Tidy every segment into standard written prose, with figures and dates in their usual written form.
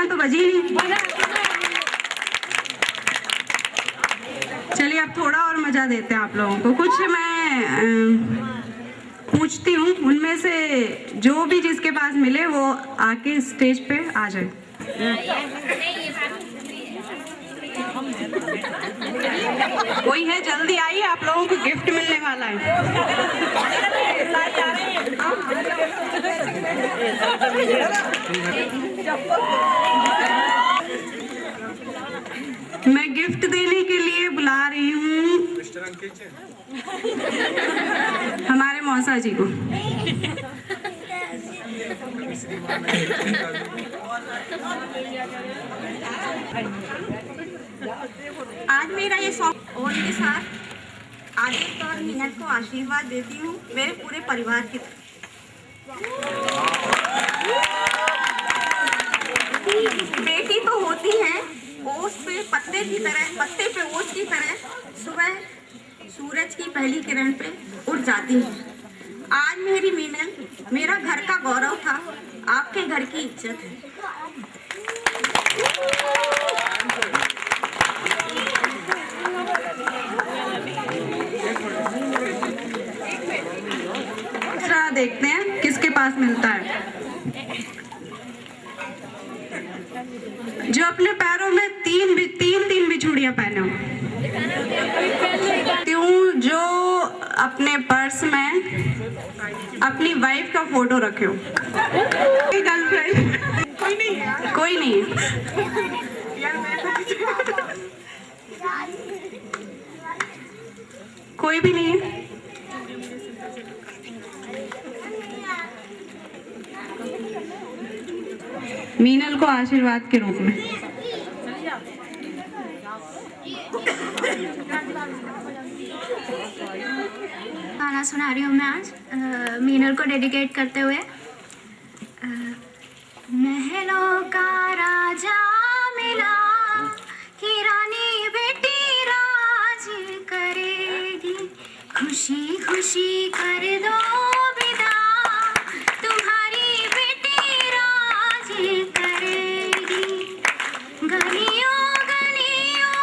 सीटियां तो बजी नहीं। चलिए अब थोड़ा और मजा देते हैं आप लोगों को। कुछ मैं पूछती हूँ, उनमें से जो भी जिसके पास मिले वो आके स्टेज पे आ जाए। कोई है? जल्दी आइए, आप लोगों को गिफ्ट मिलने वाला है। मैं गिफ्ट देने के लिए बुला रही हूँ हमारे मौसा जी को। आज मेरा ये शौक और के साथ आदित्य और मीनल को आशीर्वाद देती हूँ मेरे पूरे परिवार की तरफ। बेटी तो होती है ओस पे पत्ते की तरह, पत्ते पे ओस की तरह सुबह सूरज की पहली किरण पे उड़ जाती है। आज मेरी मीनल मेरा घर का गौरव था, आपके घर की इज्जत है। देखते हैं किसके पास मिलता है। जो अपने पैरों में तीन बिछुड़ियां पहने हो। क्यों? जो अपने पर्स में अपनी वाइफ का फोटो रखे हो। गर्लफ्रेंड कोई नहीं कोई भी नहीं है। मीनल को आशीर्वाद के रूप में। गाना सुना रही हूँ मैं आज मीनल को डेडिकेट करते हुए। महलों का राजा मिला कि रानी बेटी राज करेगी, खुशी खुशी कर दो विदा, तुम्हारी बेटी राज करेगी। गलियों गलियों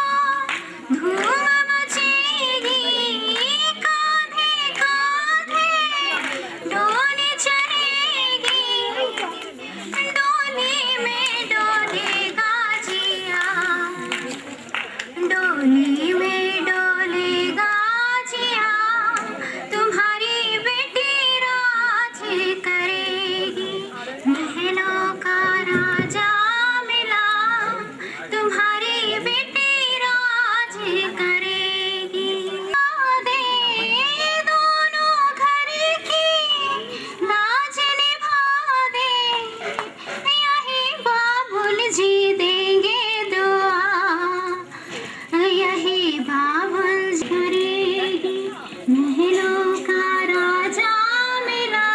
धूम मचेगी, कांधे कांधे डोली चलेगी, डोली में डोलेगा जिया, डोली में डोलेगा जिया, तुम्हारी बेटी राज करेगी। महलों का राजा मिला, तुम्हारी बेटी राज करेगी। दे दोनों घर की लाज निभा दे, यही बाबुल जी देंगे दुआ, यही बाबुल जी करेगी। महलों का राजा मिला,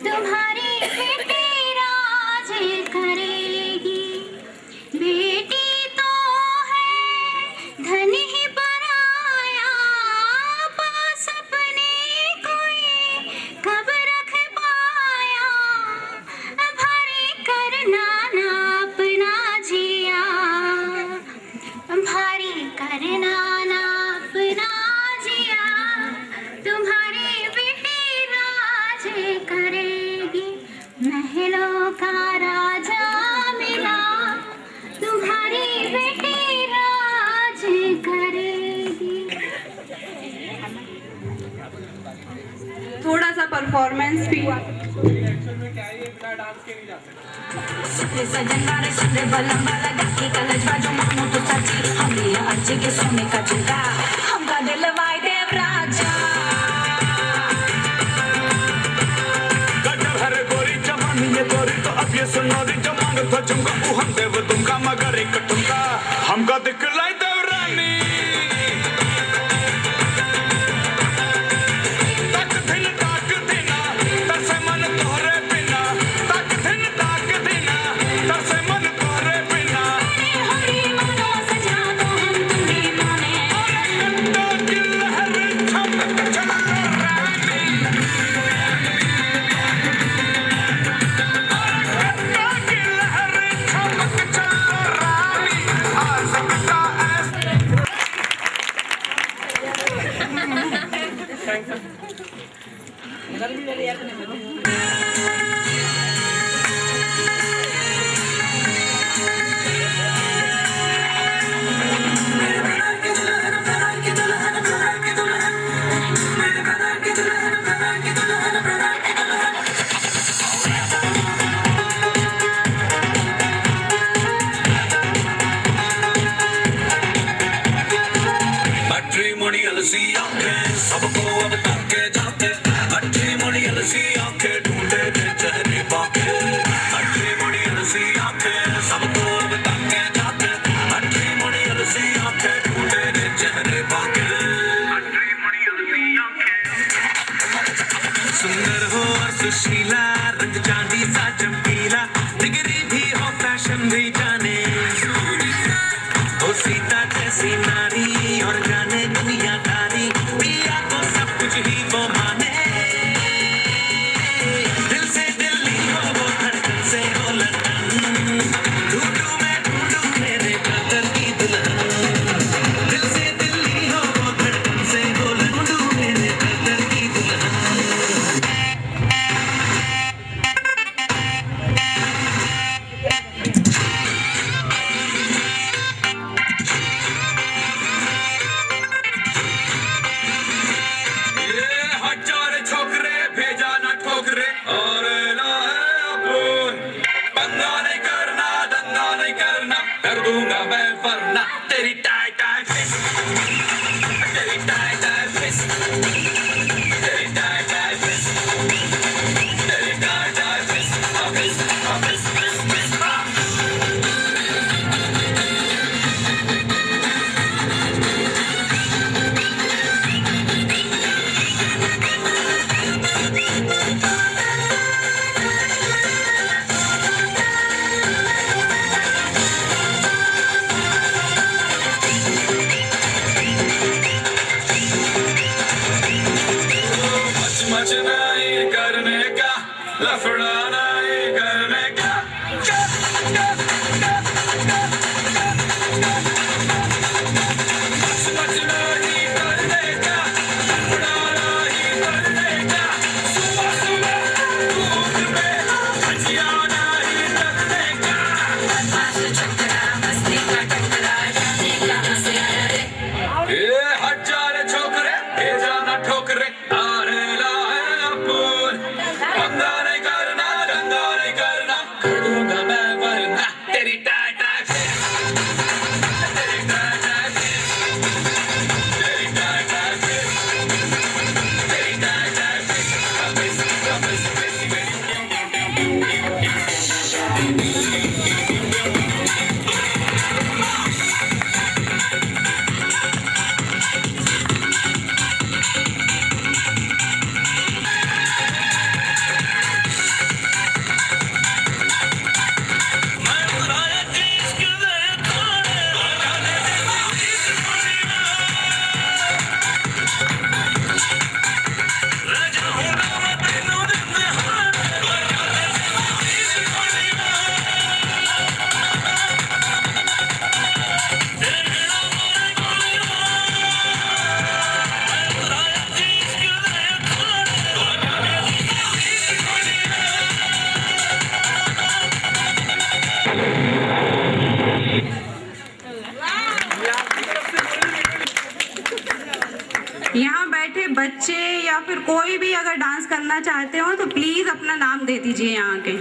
तुम्हारी बेटी राज करेगी। बेटी तो है धन ही पराया, पास अपने कोई कब रख पाया, भारी करना ना अपना जिया, भारी करना ना अपना जिया, तुम्हारी बेटी राज करेगी। महलों का राजा मिला, तुम्हारी बेटी राज करेगी। थोड़ा सा परफॉर्मेंस भी। सजन वाले सुंदर बलम वाला गट्टी कलज बाजू मामू तो सची, हम ये अच्छे के सोने का झुका, हमका दिल वाई देव राजा। गजब हर गोरी जवानी ये गोरी तो अब ये सुनोरी जमांग तो चुंगा वो हम देव तुमका मगर एक टुंगा, हमका दिखलाई देव रानी। तक दिन ताक देना तरसे मन तोहरे बिना, तक दिन ताक देना तरसे मन तोहरे बिना। हरी मनो सजा तो हम तुम्हें माने, गंगा की लहर छम चल रानी, गंगा की लहर छम अलसी आंखें सबको अब तक के जाते अच्छी मुड़ी अलसी आंखें ढूंढे थे चेहरे बाके अच्छी मुड़ी अलसी आंखें सबको अब तक के जाते अच्छी मुड़ी अलसी आंखें ढूंढे थे चेहरे बाके अच्छी मुड़ी अलसी आंखें सुंदर हो और सुशीला रंग चांदी सा चमकीला डिग्री भी हो फैशन भी जाने ओ सीता जैसी नारी और जाने दुनियादारी पिया को सब कुछ ही वो माने दिल से दिल्ली हो वो धड़कन से हो लंदन ढूंढूं मैं ढूंढूं मेरे कातर की दुल्हन दिल से दिल्ली हो वो धड़कन से हो लंदन ढूंढूं मेरे कातर की दुल्हन हजार छोकरे भेजा ना ठोकरे और ना है अपुन बंदा नहीं करना धंधा नहीं करना कर दूंगा मैं वरना तेरी टाई टाई फिस तेरी टाई टाई फिस तेरी टाई टाई फिस तेरी टाई टाई फिस फिस फिस फिस फिस मच नहीं करने का लफड़ा नहीं करने का मच नहीं करने का लफड़ा नहीं करने का सुबह सुबह दूध में भजिया नहीं करने का ये हजार छोकरे भेजा ना ठोकरे अरे बंदा नहीं करना धंधा नहीं करना कर दूंगा मैं वरना तेरी टाई टाई फिस तेरी टाई टाई फिस तेरी टाई टाई फिस तेरी टाई टाई फिस फिस यहाँ बैठे बच्चे या फिर कोई भी अगर डांस करना चाहते हो तो प्लीज अपना नाम दे दीजिए यहाँ के।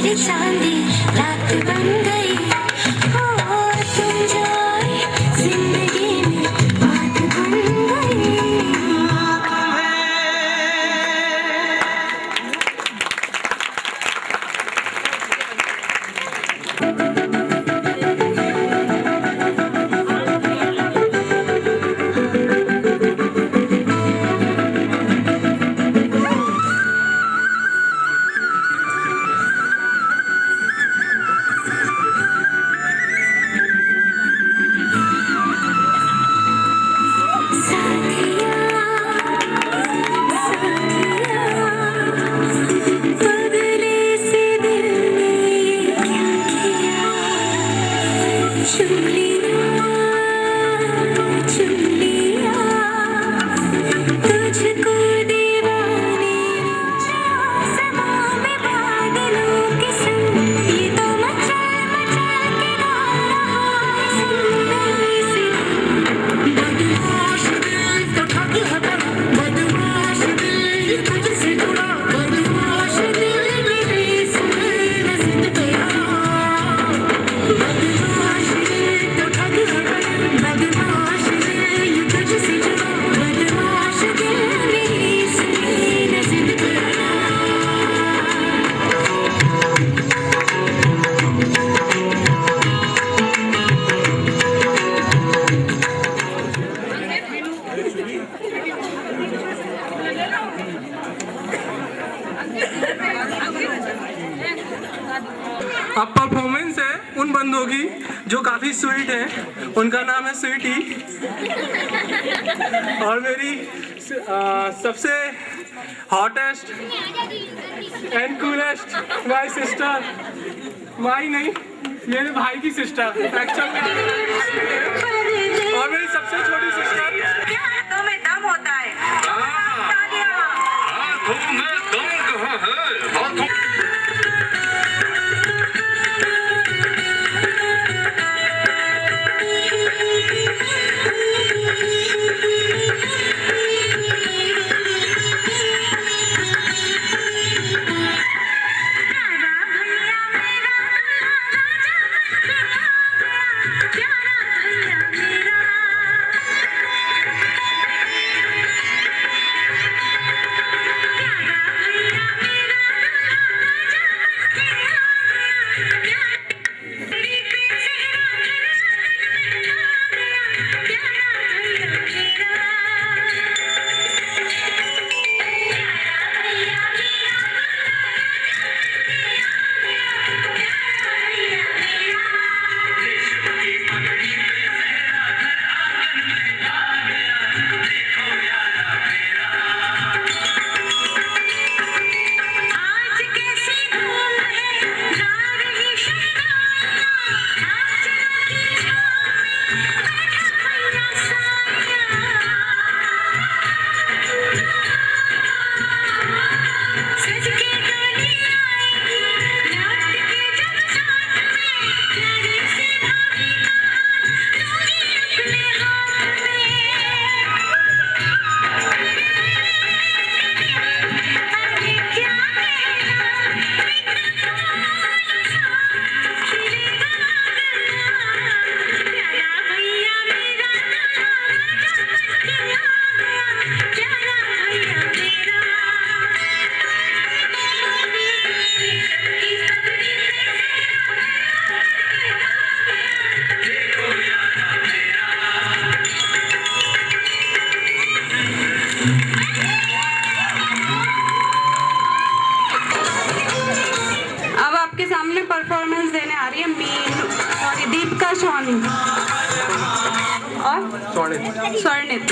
मेरी चांदी रात बन गई हो तुम जो आए जिंदगी में बात बन गई। अब परफॉर्मेंस है उन बंदों की जो काफी स्वीट है, उनका नाम है स्वीटी। और मेरी सबसे hottest and coolest my sister, my नहीं मेरे भाई की सिस्टर एक्चुअल में, और मेरी सबसे छोटी सिस्टर। क्या हाथों में दम होता है? हाथों में दम कहाँ है? हाथों परफॉर्मेंस देने आ रही है दीपिका सोनी और स्वर्णित।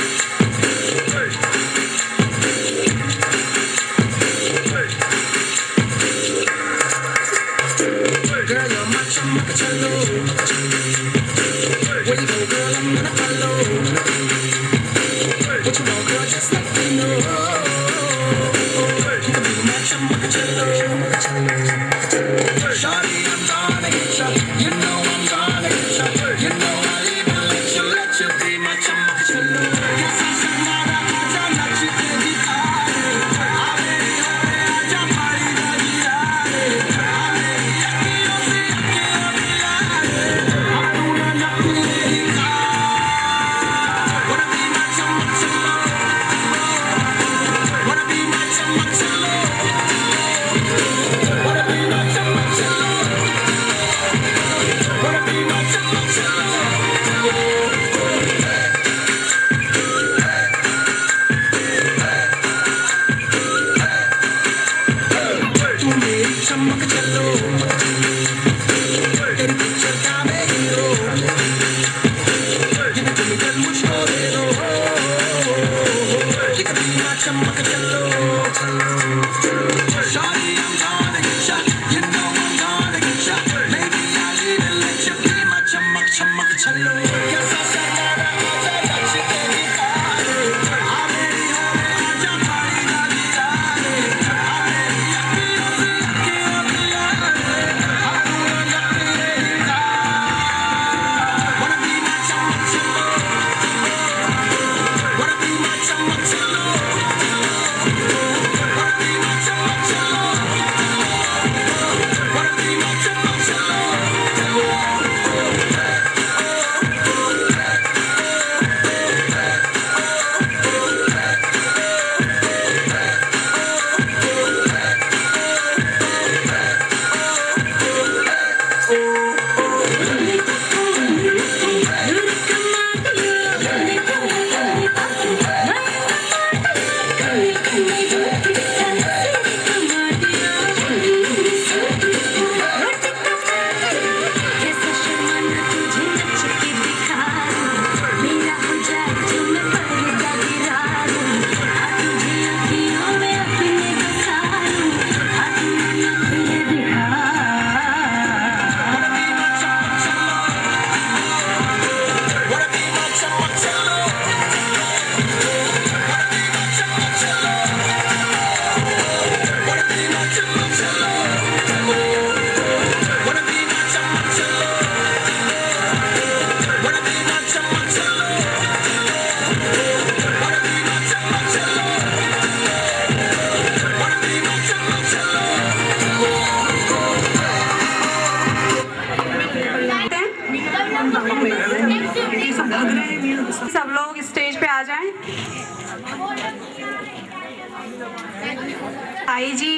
ताई जी,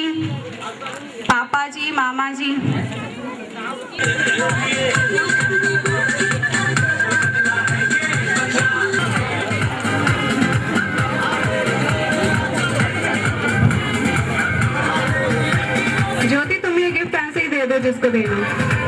पापा जी, मामा जी। ज्योति तुम ये गिफ्ट ऐसे ही दे दो जिसको देना।